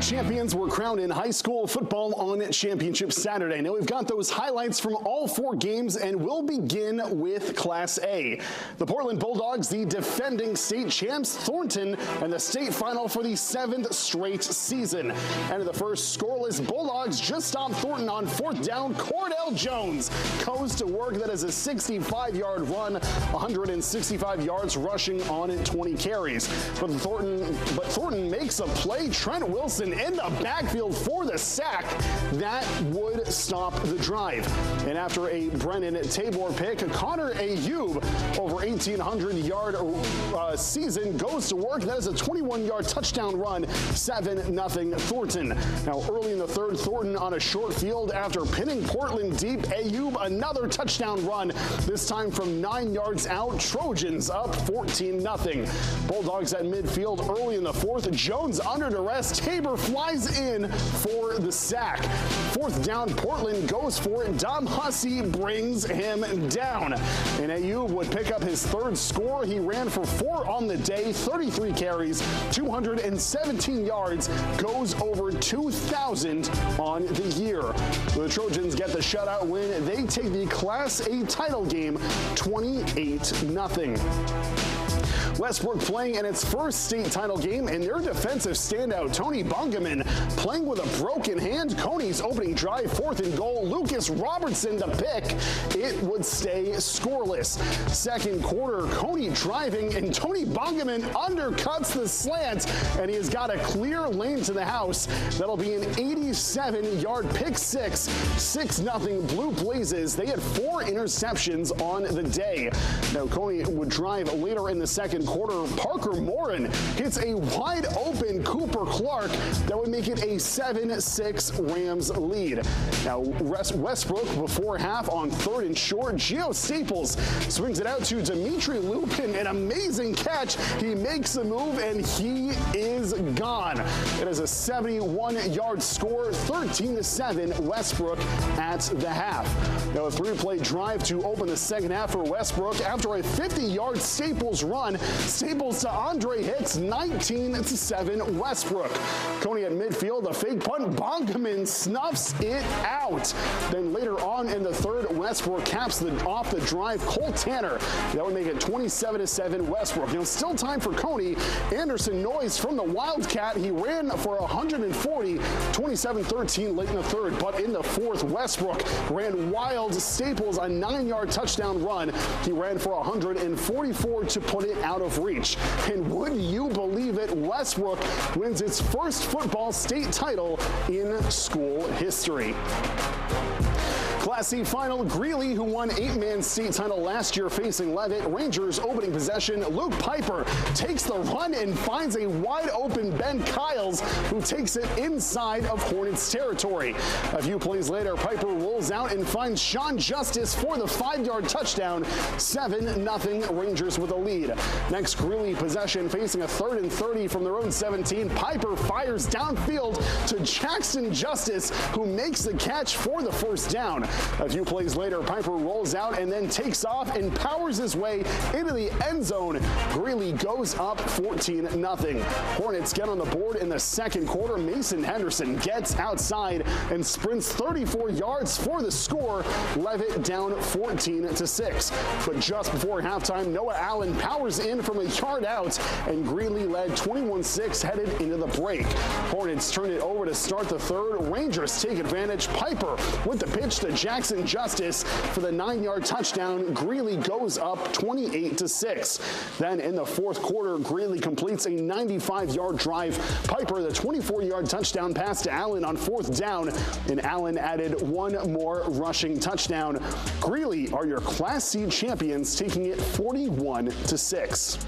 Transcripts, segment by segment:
champions were crowned in high school football on Championship Saturday. Now we've got those highlights from all 4 games, and we'll begin with Class A. The Portland Bulldogs, the defending state champs, Thornton, and the state final for the 7th straight season. And in the first, scoreless Bulldogs just stopped Thornton on 4th down. Cordell Jones goes to work. That is a 65-yard run, 165 yards rushing on 20 carries. But Thornton makes a play. Trent Wilson in the backfield for the sack. That would stop the drive. And after a Brennan Tabor pick, Connor Ayub, over 1,800-yard season, goes to work. That is a 21-yard touchdown run, 7-0 Thornton. Now, early in the third, Thornton on a short field after pinning Portland deep. Ayub, another touchdown run, this time from 9 yards out. Trojans up 14-0. Bulldogs at midfield early in the fourth. Jones under duress. Tabor flies in for the sack. 4th down, Portland goes for it. Dom Hussey brings him down. And Ayub would pick up his 3rd score. He ran for 4 on the day, 33 carries, 217 yards, goes over 2,000 on the year. The Trojans get the shutout win. They take the Class A title game 28-0. Westbrook playing in its first state title game, and their defensive standout, Tony Bungaman, playing with a broken hand. Coney's opening drive, 4th and goal. Lucas Robertson to pick. It would stay scoreless. Second quarter, Coney driving, and Tony Bungaman undercuts the slant, and he has got a clear lane to the house. That'll be an 87-yard pick six. 6-0 Blue Blazes. They had 4 interceptions on the day. Now, Coney would drive later in the second quarter. Parker Morin hits a wide open Cooper Clark that would make it a 7-6 Rams lead. Now Westbrook before half on 3rd and short. Gio Staples swings it out to Dimitri Lupin. An amazing catch. He makes a move and he is gone. It is a 71-yard score, 13-7 Westbrook at the half. Now a 3-play drive to open the second half for Westbrook. After a 50-yard Staples run, Staples to Andre Hicks, 19-7 Westbrook. Coney at midfield, a fake punt. Bonkaman snuffs it out. Then later on in the third, Westbrook caps off the drive. Cole Tanner, that would make it 27-7 Westbrook. Now still time for Coney. Anderson Noyes from the Wildcat. He ran for 140, 27-13 late in the third. But in the fourth, Westbrook ran wild. Staples, a 9-yard touchdown run. He ran for 144 to put it out of reach. And would you believe it, Westbrook wins its first football state title in school history. Class C final, Greeley, who won 8-man state title last year facing Levitt. Rangers opening possession. Luke Piper takes the run and finds a wide open Ben Kiles, who takes it inside of Hornets territory. A few plays later, Piper rolls out and finds Sean Justice for the 5-yard touchdown. 7-0 Rangers with a lead. Next, Greeley possession facing a 3rd and 30 from their own 17. Piper fires downfield to Jackson Justice, who makes the catch for the 1st down. A few plays later, Piper rolls out and then takes off and powers his way into the end zone. Greeley goes up 14-0. Hornets get on the board in the second quarter. Mason Henderson gets outside and sprints 34 yards for the score. Levitt down 14-6. But just before halftime, Noah Allen powers in from a yard out, and Greeley led 21-6 headed into the break. Hornets turn it over to start the third. Rangers take advantage. Piper with the pitch to Jackson Justice for the 9-yard touchdown. Greeley goes up 28-6. Then in the fourth quarter, Greeley completes a 95-yard drive. Piper, the 24-yard touchdown pass to Allen on 4th down, and Allen added 1 more rushing touchdown. Greeley are your Class C champions, taking it 41-6.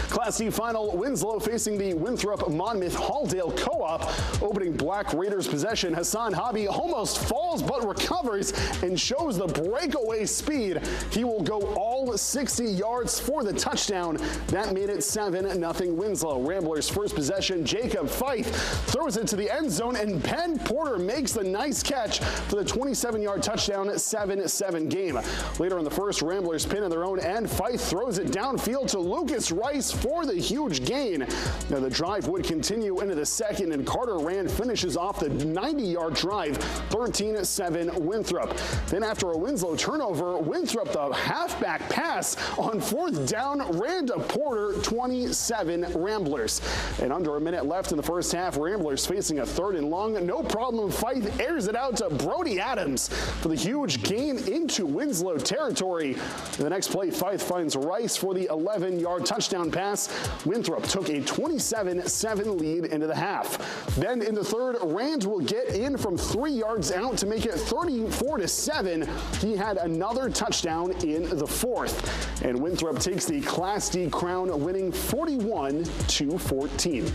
Class C final, Winslow facing the Winthrop Monmouth Halldale Co-op. Opening Black Raiders possession, Hassan Hobby almost falls but recovers and shows the breakaway speed. He will go all 60 yards for the touchdown. That made it 7-0 Winslow. Ramblers' first possession, Jacob Fife throws it to the end zone, and Ben Porter makes the nice catch for the 27-yard touchdown. 7-7 game. Later in the first, Ramblers pin in their own end. Fife throws it downfield to Lucas Rice for the huge gain. Now the drive would continue into the second, and Carter Rand finishes off the 90-yard drive, 13-7 Winthrop. Then after a Winslow turnover, Winthrop, the halfback pass on fourth down, ran to Porter, 27 Ramblers. And under a minute left in the first half, Ramblers facing a third and long. No problem, Fife airs it out to Brody Adams for the huge gain into Winslow territory. In the next play, Fife finds Rice for the 11-yard touchdown pass. Winthrop took a 27-7 lead into the half. Then in the third, Rand will get in from 3 yards out to make it 34-7. He had another touchdown in the fourth. And Winthrop takes the Class D crown, winning 41-14.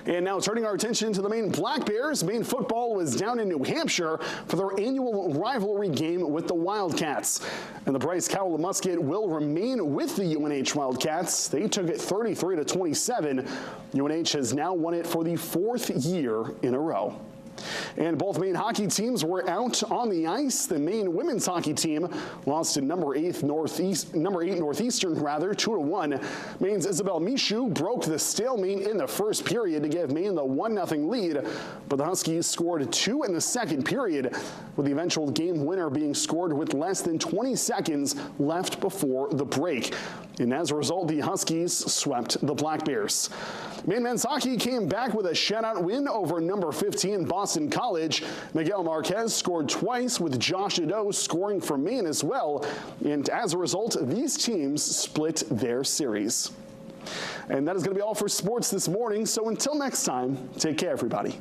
And now turning our attention to the Maine Black Bears. Maine football was down in New Hampshire for their annual rivalry game with the Wildcats. And the Bryce Cowell Musket will remain with the UNH Wildcats. They took it 33-27. UNH has now won it for the 4th year in a row. And both Maine hockey teams were out on the ice. The Maine women's hockey team lost to number 8 Northeastern, 2-1. Maine's Isabel Michoud broke the stalemate in the first period to give Maine the 1-0 lead, but the Huskies scored 2 in the second period, with the eventual game winner being scored with less than 20 seconds left before the break. And as a result, the Huskies swept the Black Bears. Maine men's hockey came back with a shutout win over number 15 Boston College. Miguel Marquez scored twice, with Josh Nadeau scoring for Maine as well. And as a result, these teams split their series. And that is going to be all for sports this morning. So until next time, take care, everybody.